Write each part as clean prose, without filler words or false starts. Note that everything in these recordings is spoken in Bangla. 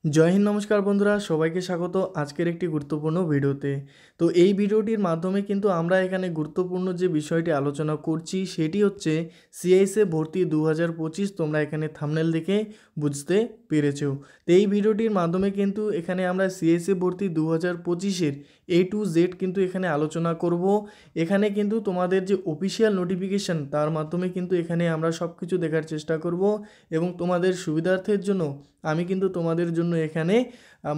জয় হিন্দ, নমস্কার বন্ধুরা, সবাইকে স্বাগত আজকের একটি গুরুত্বপূর্ণ ভিডিওতে। তো এই ভিডিওটির মাধ্যমে কিন্তু আমরা এখানে গুরুত্বপূর্ণ যে বিষয়টি আলোচনা করছি সেটি হচ্ছে সিআইএসএফ ভর্তি 2025। তোমরা এখানে থাম্বনেল দেখে বুঝতে পেরেছো। তো এই ভিডিওটির মাধ্যমে কিন্তু এখানে আমরা সিআইএসএফ ভর্তি 2025-এর A to Z কিন্তু এখানে আলোচনা করব। এখানে কিন্তু তোমাদের যে অফিসিয়াল নোটিফিকেশান তার মাধ্যমে কিন্তু এখানে আমরা সব কিছু দেখার চেষ্টা করব এবং তোমাদের সুবিধার্থের জন্য আমি কিন্তু তোমাদের জন্য এখানে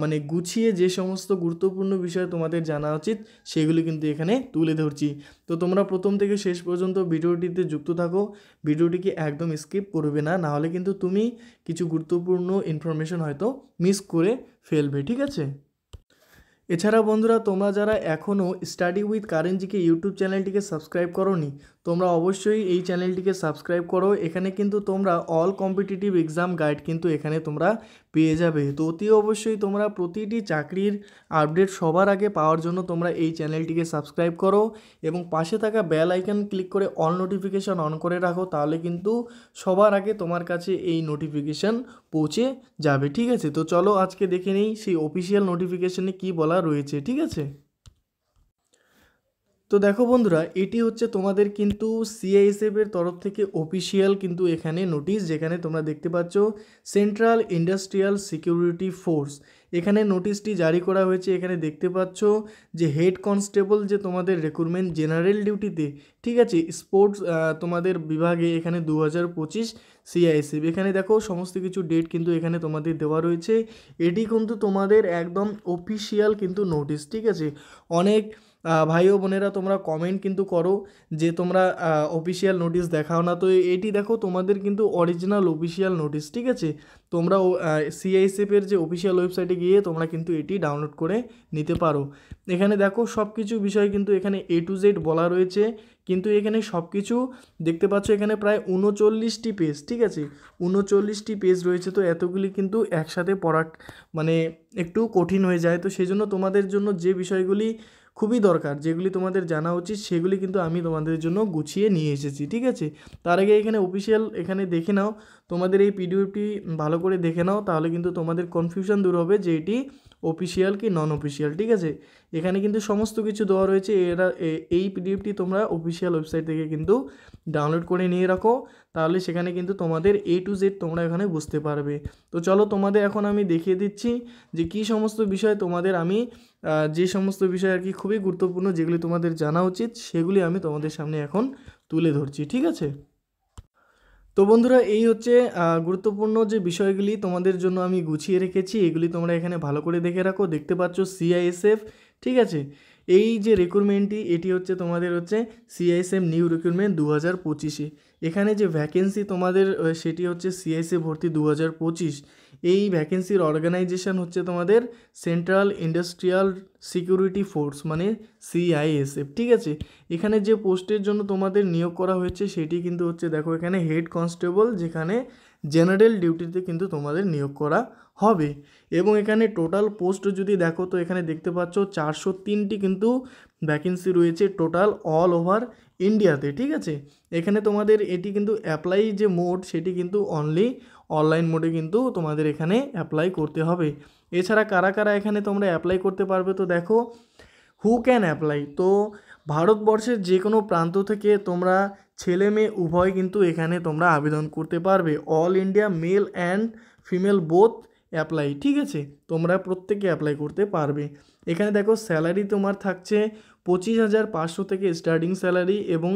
মানে গুছিয়ে যে সমস্ত গুরুত্বপূর্ণ বিষয় তোমাদের জানা উচিত সেগুলি কিন্তু এখানে তুলে ধরছি। তো তোমরা প্রথম থেকে শেষ পর্যন্ত ভিডিওটিতে যুক্ত থাকো, ভিডিওটিকে একদম স্কিপ করবে না, নাহলে কিন্তু তুমি কিছু গুরুত্বপূর্ণ ইনফরমেশন হয়তো মিস করে ফেলবে, ঠিক আছে। এছাড়া বন্ধুরা, তোমরা যারা এখনও study with current GK YouTube চ্যানেলটিকে সাবস্ক্রাইব করোনি, তোমরা অবশ্যই এই চ্যানেলটিকে সাবস্ক্রাইব করো। এখানে কিন্তু তোমরা অল কম্পিটিটিভ এক্সাম গাইড কিন্তু এখানে তোমরা পেয়ে যাবে। তো অতি অবশ্যই তোমরা প্রতিটি চাকরির আপডেট সবার আগে পাওয়ার জন্য তোমরা এই চ্যানেলটিকে সাবস্ক্রাইব করো এবং পাশে থাকা বেল আইকন ক্লিক করে অল নোটিফিকেশান অন করে রাখো, তাহলে কিন্তু সবার আগে তোমার কাছে এই নোটিফিকেশান পৌঁছে যাবে, ঠিক আছে। তো চলো আজকে দেখে নিই সেই অফিসিয়াল নোটিফিকেশানে কি বলা রয়েছে, ঠিক আছে। তো দেখো বন্ধুরা, এটি হচ্ছে তোমাদের কিন্তু সিআইএসএফের তরফ থেকে অফিসিয়াল কিন্তু এখানে নোটিশ, যেখানে তোমরা দেখতে পাচ্ছ সেন্ট্রাল ইন্ডাস্ট্রিয়াল সিকিউরিটি ফোর্স, এখানে নোটিশটি জারি করা হয়েছে। এখানে দেখতে পাচ্ছ যে হেড কনস্টেবল যে তোমাদের রিক্রুটমেন্ট জেনারেল ডিউটিতে, ঠিক আছে, স্পোর্টস তোমাদের বিভাগে এখানে 2025 সিআইএসএফ। এখানে দেখো সমস্ত কিছু ডেট কিন্তু এখানে তোমাদের দেওয়া রয়েছে। এটি কিন্তু তোমাদের একদম অফিসিয়াল কিন্তু নোটিশ, ঠিক আছে। অনেক ভাই ও বোনেরা তোমরা কমেন্ট কিন্তু করো যে তোমরা অফিসিয়াল নোটিশ দেখাও না, তো এটি দেখো তোমাদের কিন্তু অরিজিনাল অফিসিয়াল নোটিশ, ঠিক আছে। তোমরা সিআইএসএফের যে অফিসিয়াল ওয়েবসাইটে গিয়ে তোমরা কিন্তু এটি ডাউনলোড করে নিতে পারো। এখানে দেখো সব কিছু বিষয় কিন্তু এখানে A to Z বলা রয়েছে, কিন্তু এখানে সব কিছু দেখতে পাচ্ছ এখানে প্রায় 39টি পেজ, ঠিক আছে, 39টি পেজ রয়েছে। তো এতগুলি কিন্তু একসাথে পড়া মানে একটু কঠিন হয়ে যায়। তো সেই জন্য তোমাদের জন্য যে বিষয়গুলি খুবই দরকার, যেগুলি তোমাদের জানা উচিত, সেগুলি কিন্তু আমি তোমাদের জন্য গুছিয়ে নিয়ে এসেছি, ঠিক আছে। তার আগে এখানে অফিসিয়াল এখানে দেখে নাও, তোমাদের এই পিডিএফটি ভালো করে দেখে নাও, তাহলে কিন্তু তোমাদের কনফিউশন দূর হবে যে এটি অফিসিয়াল কি নন অফিসিয়াল, ঠিক আছে। এখানে কিন্তু সমস্ত কিছু দেওয়া রয়েছে। এই পিডিএফটি তোমরা অফিসিয়াল ওয়েবসাইট থেকে কিন্তু ডাউনলোড করে নিয়ে রাখো, তাহলে সেখানে কিন্তু তোমাদের A to Z তোমরা এখানে বুঝতে পারবে। তো চলো তোমাদের এখন আমি দেখিয়ে দিচ্ছি যে কী সমস্ত বিষয় তোমাদের আমি যে সমস্ত বিষয় আর কি খুবই গুরুত্বপূর্ণ, যেগুলি তোমাদের জানা উচিত, সেগুলি আমি তোমাদের সামনে এখন তুলে ধরছি, ঠিক আছে। তো বন্ধুরা, এই হচ্ছে গুরুত্বপূর্ণ যে বিষয়গুলি তোমাদের জন্য আমি গুছিয়ে রেখেছি, এগুলি তোমরা এখানে ভালো করে দেখে রাখো। দেখতে পাচ্ছ সিআইএসএফ, ঠিক আছে। এই যে রিক্রুটমেন্টটি, এটি হচ্ছে তোমাদের হচ্ছে সিআইএসএফ নিউ রিক্রুটমেন্ট 2025-এ। এখানে যে ভ্যাকেন্সি তোমাদের সেটি হচ্ছে সিআইএসএফ ভর্তি 2025। এই ভ্যাকেন্সির অর্গানাইজেশন হচ্ছে তোমাদের সেন্ট্রাল ইন্ডাস্ট্রিয়াল সিকিউরিটি ফোর্স, মানে সিআইএসএফ, ঠিক আছে। এখানে যে পোস্টের জন্য তোমাদের নিয়োগ করা হয়েছে সেটি কিন্তু হচ্ছে দেখো এখানে হেড কনস্টেবল, যেখানে জেনারেল ডিউটিতে কিন্তু তোমাদের নিয়োগ করা হবে। এবং এখানে টোটাল পোস্ট যদি দেখো, তো এখানে দেখতে পাচ্ছ 403টি কিন্তু ভ্যাকেন্সি রয়েছে টোটাল অল ওভার ইন্ডিয়াতে, ঠিক আছে। এখানে তোমাদের এটি কিন্তু অ্যাপ্লাই যে মোড সেটি কিন্তু অনলি অনলাইন মোডে কিন্তু তোমাদের এখানে অ্যাপ্লাই করতে হবে। এছাড়া কারা কারা এখানে তোমরা অ্যাপ্লাই করতে পারবে, তো দেখো হু ক্যান অ্যাপ্লাই। তো ভারতবর্ষের যে কোনো প্রান্ত থেকে তোমরা ছেলে মেয়ে উভয় কিন্তু এখানে তোমরা আবেদন করতে পারবে। All India male and female both apply, ঠিক আছে, তোমরা প্রত্যেকে অ্যাপ্লাই করতে পারবে। এখানে দেখো স্যালারি তোমার থাকছে 25,500 থেকে স্টার্টিং স্যালারি এবং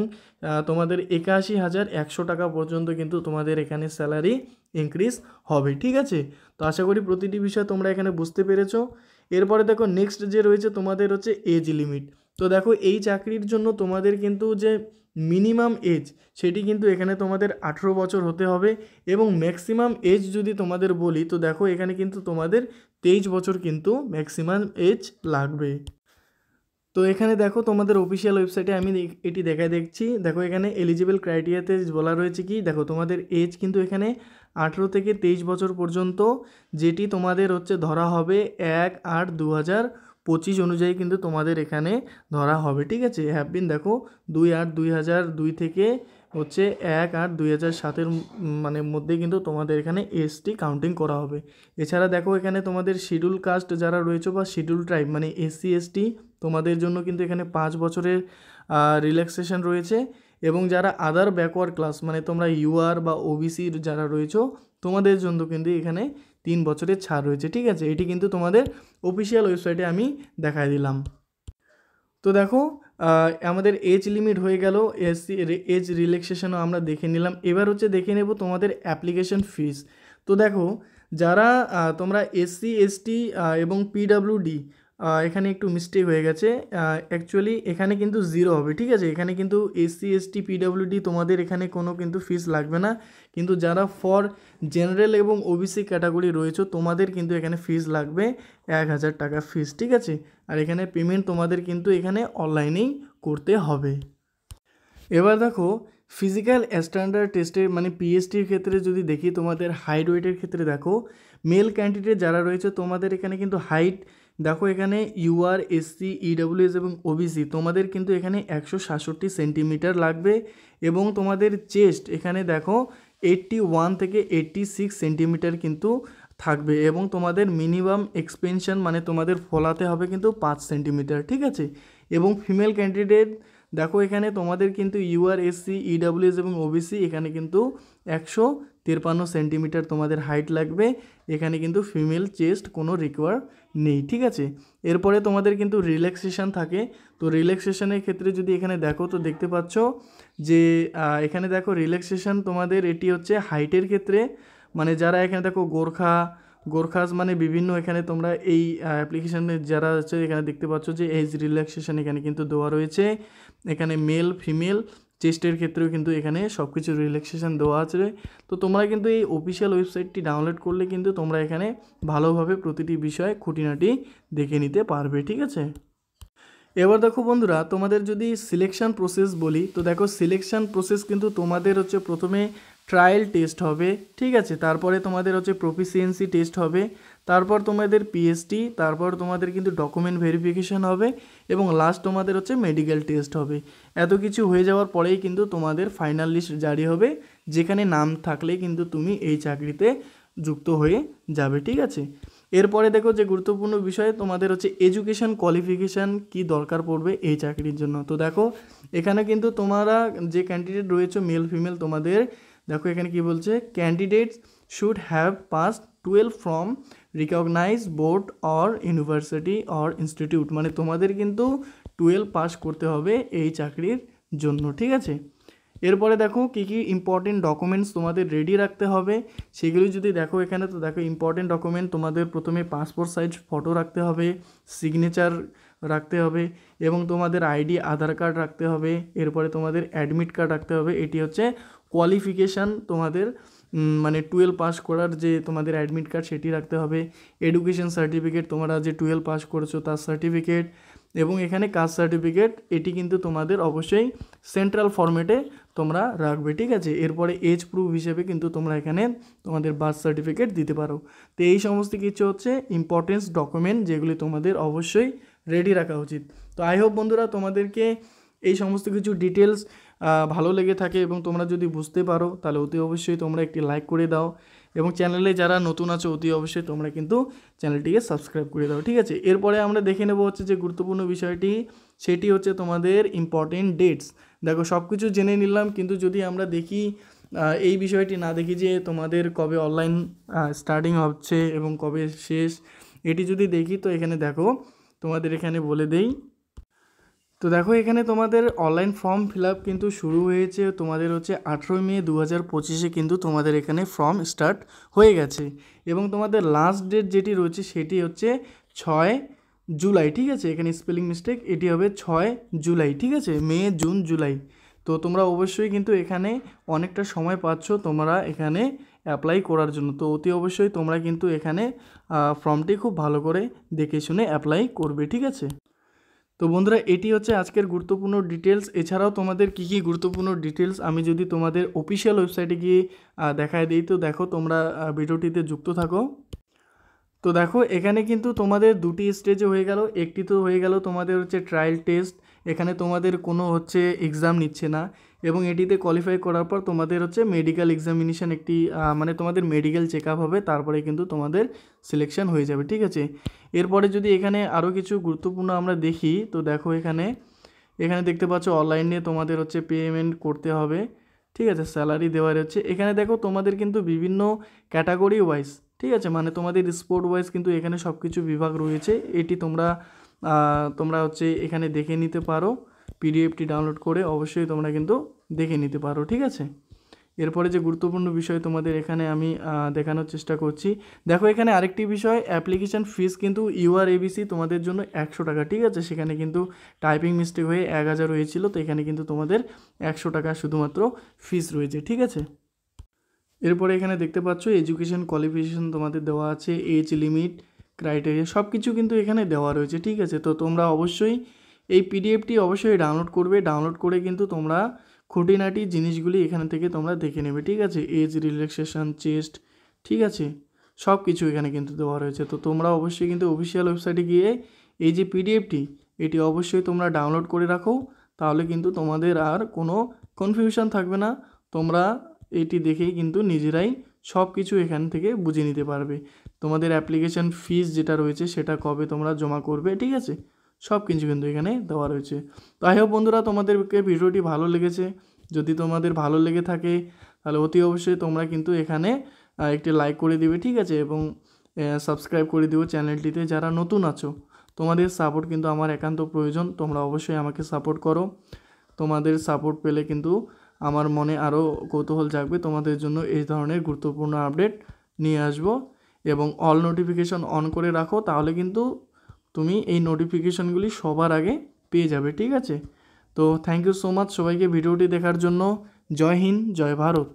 তোমাদের 81,100 টাকা পর্যন্ত কিন্তু তোমাদের এখানে স্যালারি ইনক্রিজ হবে, ঠিক আছে। তো আশা করি প্রতিটি বিষয় তোমরা এখানে বুঝতে পেরেছো। এরপরে দেখো নেক্সট যে রয়েছে তোমাদের হচ্ছে এজ লিমিট। তো দেখো এই চাকরির জন্য তোমাদের কিন্তু যে মিনিমাম এজ সেটি কিন্তু এখানে তোমাদের 18 বছর হতে হবে এবং ম্যাক্সিমাম এজ যদি তোমাদের বলি, তো দেখো এখানে কিন্তু তোমাদের 23 বছর কিন্তু ম্যাক্সিমাম এজ লাগবে। তো এখানে দেখো তোমাদের অফিসিয়াল ওয়েবসাইটে আমি এটি দেখছি। দেখো এখানে এলিজিবল ক্রাইটেরিয়াতে বলা রয়েছে কি, দেখো তোমাদের এজ কিন্তু এখানে 18 থেকে 23 বছর পর্যন্ত, যেটি তোমাদের হচ্ছে ধরা হবে 1/8/2025 অনুযায়ী কিন্তু তোমাদের এখানে ধরা হবে, ঠিক আছে। হ্যাভ বিন দেখো 2/8/2002 থেকে হচ্ছে 1/8/2007 মানে মধ্যে কিন্তু তোমাদের এখানে এসটি কাউন্টিং করা হবে। এছাড়া দেখো এখানে তোমাদের শিডিউল কাস্ট যারা রয়েছে বা শিডিউল ট্রাইব মানে এসসি এসটি তোমাদের জন্য কিন্তু এখানে 5 বছরের রিল্যাক্সেশন রয়েছে। এবং যারা আদার ব্যাকওয়ার্ড ক্লাস মানে তোমরা ইউআর বা ওবিসির যারা রয়েছো তোমাদের জন্য কিন্তু এখানে 3 বছরের ছাড় রয়েছে। ঠিক আছে, এটি কিন্তু তোমাদের অফিসিয়াল ওয়েবসাইটে আমি দেখায় দিলাম। তো দেখো আমাদের এজ লিমিট হয়ে গেল, এজ রিল্যাক্সেশনও আমরা দেখে নিলাম। এবার হচ্ছে দেখে নেব তোমাদের অ্যাপ্লিকেশন ফিস। তো দেখো যারা তোমরা এসসি এসটি এবং পিডাব্লিউডি এখানে একটু মিস্টেক হয়ে গেছে, অ্যাকচুয়ালি এখানে কিন্তু 0 হবে। ঠিক আছে, এখানে কিন্তু এসসি এসটি পিডাব্লিউডি তোমাদের এখানে কোনো কিন্তু ফিস লাগবে না, কিন্তু যারা ফর জেনারেল এবং ওবিসি ক্যাটাগরি রয়েছে তোমাদের কিন্তু এখানে ফিস লাগবে 1000 টাকা ফিস। ঠিক আছে, আর এখানে পেমেন্ট তোমাদের কিন্তু এখানে অনলাইনেই করতে হবে। এবার দেখো ফিজিক্যাল স্ট্যান্ডার্ড টেস্টের মানে পিএসটির ক্ষেত্রে যদি দেখি তোমাদের হাইট ওয়েটের ক্ষেত্রে দেখো মেল ক্যান্ডিডেট যারা রয়েছে তোমাদের এখানে কিন্তু হাইট দেখো এখানে ইউআর এসসি ইডব্লিউএস এবং ওবিসি তোমাদের কিন্তু এখানে 167 সেন্টিমিটার লাগবে। এবং তোমাদের চেস্ট এখানে দেখো 81 থেকে 86 সেন্টিমিটার কিন্তু থাকবে। এবং তোমাদের মিনিমাম এক্সপেনশন মানে তোমাদের ফলাতে হবে কিন্তু 5 সেন্টিমিটার। ঠিক আছে, এবং ফিমেল ক্যান্ডিডেট দেখো এখানে তোমাদের কিন্তু ইউআর এসসি ইডব্লিউএস এবং ওবিসি এখানে কিন্তু 153 সেন্টিমিটার তোমাদের হাইট লাগবে। এখানে কিন্তু ফিমেল চেস্ট কোনো রিকোয়ার নেই। ঠিক আছে, এরপরে তোমাদের কিন্তু রিল্যাক্সেশন থাকে। তো রিল্যাক্সেশনের ক্ষেত্রে যদি এখানে দেখো তো দেখতে পাচ্ছ যে এখানে দেখো রিল্যাক্সেশন তোমাদের এটি হচ্ছে হাইটের ক্ষেত্রে, মানে যারা এখানে দেখো গোর্খাস মানে বিভিন্ন এখানে তোমরা এই অ্যাপ্লিকেশানে যারা আছে এখানে দেখতে পাচ্ছ যে এজ রিল্যাক্সেশন এখানে কিন্তু দেওয়া রয়েছে। এখানে মেল ফিমেল চেস্টের ক্ষেত্রেও কিন্তু এখানে সব কিছু রিল্যাক্সেশন দেওয়া আছে। তো তোমরা কিন্তু এই অফিসিয়াল ওয়েবসাইটটি ডাউনলোড করলে কিন্তু তোমরা এখানে ভালোভাবে প্রতিটি বিষয় খুঁটিনাটি দেখে নিতে পারবে। ঠিক আছে, এবার দেখো বন্ধুরা তোমাদের যদি সিলেকশান প্রসেস বলি তো দেখো সিলেকশান প্রসেস কিন্তু তোমাদের হচ্ছে প্রথমে ট্রায়াল টেস্ট হবে। ঠিক আছে, তারপরে তোমাদের হচ্ছে প্রফিসিয়েন্সি টেস্ট হবে, তারপর তোমাদের পিএসটি, তারপর তোমাদের কিন্তু ডকুমেন্ট ভেরিফিকেশন হবে এবং লাস্ট তোমাদের হচ্ছে মেডিকেল টেস্ট হবে। এত কিছু হয়ে যাওয়ার পরেই কিন্তু তোমাদের ফাইনাল লিস্ট জারি হবে, যেখানে নাম থাকলে কিন্তু তুমি এই চাকরিতে যুক্ত হয়ে যাবে। ঠিক আছে, এরপরে দেখো যে গুরুত্বপূর্ণ বিষয় তোমাদের হচ্ছে এডুকেশন কোয়ালিফিকেশান কি দরকার পড়বে এই চাকরির জন্য। তো দেখো এখানে কিন্তু তোমরা যে ক্যান্ডিডেট রয়েছে মেল ফিমেল তোমাদের দেখো এখানে কি বলছে, candidates should have pass 12 from recognize board or university or institute, মানে তোমাদের কিন্তু 12 পাস করতে হবে এই চাকরির জন্য। ঠিক আছে, এরপরে দেখো কী কী ইম্পর্টেন্ট ডকুমেন্টস তোমাদের রেডি রাখতে হবে সেগুলি যদি দেখো এখানে তো দেখো ইম্পর্টেন্ট ডকুমেন্ট তোমাদের প্রথমে পাসপোর্ট সাইজ ফটো রাখতে হবে, সিগনেচার রাখতে হবে এবং তোমাদের আইডি আধার কার্ড রাখতে হবে। এরপরে তোমাদের অ্যাডমিট কার্ড রাখতে হবে, এটি হচ্ছে কোয়ালিফিকেশান তোমাদের মানে 12 পাস করার যে তোমাদের অ্যাডমিট কার্ড সেটি রাখতে হবে, এডুকেশন সার্টিফিকেট তোমরা যে 12 পাস করেছো তার সার্টিফিকেট এবং এখানে কাস্ট সার্টিফিকেট, এটি কিন্তু তোমাদের অবশ্যই সেন্ট্রাল ফরম্যাটে তোমরা রাখবে। ঠিক আছে, এরপরে এজ প্রুফ হিসেবে কিন্তু তোমরা এখানে তোমাদের বার্থ সার্টিফিকেট দিতে পারো। তো এই সমস্ত কিছু হচ্ছে ইম্পর্টেন্স ডকুমেন্ট যেগুলি তোমাদের অবশ্যই রেডি রাখা উচিত। তো আই হোপ বন্ধুরা তোমাদেরকে এই সমস্ত কিছু ডিটেলস ভালো লেগে থাকে এবং তোমরা যদি বুঝতে পারো তাহলে অতি অবশ্যই তোমরা একটি লাইক করে দাও এবং চ্যানেলে যারা নতুন আছো অতি অবশ্যই তোমরা কিন্তু চ্যানেলটিকে সাবস্ক্রাইব করে দাও। ঠিক আছে, এরপরে আমরা দেখে নেব হচ্ছে যে গুরুত্বপূর্ণ বিষয়টি, সেটি হচ্ছে তোমাদের ইম্পর্টেন্ট ডেটস। দেখো সব কিছু জেনে নিলাম, কিন্তু যদি আমরা দেখি এই বিষয়টি না দেখি যে তোমাদের কবে অনলাইন স্টার্টিং হচ্ছে এবং কবে শেষ, এটি যদি দেখি তো এখানে দেখো তোমাদের এখানে বলে দেই। তো দেখো এখানে তোমাদের অনলাইন ফর্ম ফিল আপ কিন্তু শুরু হয়েছে তোমাদের হচ্ছে 18 মে 2025 কিন্তু তোমাদের এখানে ফর্ম স্টার্ট হয়ে গেছে এবং তোমাদের লাস্ট ডেট যেটি রয়েছে সেটি হচ্ছে 6 জুলাই। ঠিক আছে, এখানে স্পেলিং মিস্টেক, এটি হবে 6 জুলাই। ঠিক আছে, মে জুন জুলাই। তো তোমরা অবশ্যই কিন্তু এখানে অনেকটা সময় পাচ্ছ তোমরা এখানে অ্যাপ্লাই করার জন্য। তো অতি অবশ্যই তোমরা কিন্তু এখানে ফর্মটি খুব ভালো করে দেখে শুনে অ্যাপ্লাই করবে। ঠিক আছে, তো বন্ধুরা এটি হচ্ছে আজকের গুরুত্বপূর্ণ ডিটেলস। এছাড়াও তোমাদের কী কী গুরুত্বপূর্ণ ডিটেলস আমি যদি তোমাদের অফিসিয়াল ওয়েবসাইটে গিয়ে দেখায় দিই তো দেখো তোমরা ভিডিওটিতে যুক্ত থাকো। তো দেখো এখানে কিন্তু তোমাদের দুটি স্টেজে হয়ে গেল, একটি তো হয়ে গেল তোমাদের হচ্ছে ট্রায়াল টেস্ট, এখানে তোমাদের কোনো হচ্ছে এক্সাম নিচ্ছে না। এবং এটিতে কোয়ালিফাই করার পর তোমাদের হচ্ছে মেডিকেল এক্সামিনেশান একটি মানে তোমাদের মেডিকেল চেক আপ হবে, তারপরে কিন্তু তোমাদের সিলেকশন হয়ে যাবে, ঠিক আছে। এরপরে যদি এখানে আরও কিছু গুরুত্বপূর্ণ আমরা দেখি, তো দেখো এখানে দেখতে পাচ্ছ অনলাইনে তোমাদের হচ্ছে পেমেন্ট করতে হবে, ঠিক আছে। স্যালারি দেওয়া রয়েছে এখানে, দেখো তোমাদের কিন্তু বিভিন্ন ক্যাটাগরি ওয়াইজ, ঠিক আছে, মানে তোমাদের স্পোর্ট ওয়াইজ কিন্তু এখানে সব কিছু বিভাগ রয়েছে। এটি তোমরা হচ্ছে এখানে দেখে নিতে পারো, পিডিএফটি ডাউনলোড করে অবশ্যই তোমরা কিন্তু দেখে নিতে পারো, ঠিক আছে। এরপরে যে গুরুত্বপূর্ণ বিষয় তোমাদের এখানে আমি দেখানোর চেষ্টা করছি, দেখো এখানে আরেকটি বিষয়, অ্যাপ্লিকেশান ফিস কিন্তু URABC তোমাদের জন্য 100 টাকা, ঠিক আছে। সেখানে কিন্তু টাইপিং মিস্টেক হয়ে 1000 হয়েছিল, তো এখানে কিন্তু তোমাদের 100 টাকা শুধুমাত্র ফিস রয়েছে, ঠিক আছে। এরপরে এখানে দেখতে পাচ্ছ এডুকেশন কোয়ালিফিকেশন তোমাদের দেওয়া আছে, এজ লিমিট, ক্রাইটেরিয়া সব কিছু কিন্তু এখানে দেওয়া রয়েছে, ঠিক আছে। তো তোমরা অবশ্যই এই পিডিএফটি অবশ্যই ডাউনলোড করবে, ডাউনলোড করে কিন্তু তোমরা খুঁটিনাটি জিনিসগুলি এখান থেকে তোমরা দেখে নেবে, ঠিক আছে। এজ রিল্যাক্সেশন, চেস্ট, ঠিক আছে, সব কিছু এখানে কিন্তু দেওয়া রয়েছে। তো তোমরা অবশ্যই কিন্তু অফিসিয়াল ওয়েবসাইটে গিয়ে এই যে পিডিএফটি, এটি অবশ্যই তোমরা ডাউনলোড করে রাখো, তাহলে কিন্তু তোমাদের আর কোনো কনফিউশন থাকবে না। তোমরা এটি দেখেই কিন্তু নিজেরাই সব কিছু এখান থেকে বুঝে নিতে পারবে। তোমাদের অ্যাপ্লিকেশান ফিস যেটা রয়েছে সেটা কবে তোমরা জমা করবে, ঠিক আছে, সব কিছু কিন্তু এখানে দেওয়া রয়েছে। তো আই হোপ বন্ধুরা তোমাদেরকে ভিডিওটি ভালো লেগেছে। যদি তোমাদের ভালো লেগে থাকে তাহলে অতি অবশ্যই তোমরা কিন্তু এখানে একটি লাইক করে দিবে, ঠিক আছে, এবং সাবস্ক্রাইব করে দিও চ্যানেলটিতে। যারা নতুন আছো তোমাদের সাপোর্ট কিন্তু আমার একান্ত প্রয়োজন, তোমরা অবশ্যই আমাকে সাপোর্ট করো। তোমাদের সাপোর্ট পেলে কিন্তু আমার মনে আরও কৌতূহল জাগবে, তোমাদের জন্য এই ধরনের গুরুত্বপূর্ণ আপডেট নিয়ে আসব। এবং অল নোটিফিকেশন অন করে রাখো, তাহলে কিন্তু তুমি এই নোটিফিকেশনগুলি সবার আগে পেয়ে যাবে, ঠিক আছে। তো থ্যাংক ইউ সো মাচ সবাইকে ভিডিওটি দেখার জন্য। জয় হিন্দ, জয় ভারত।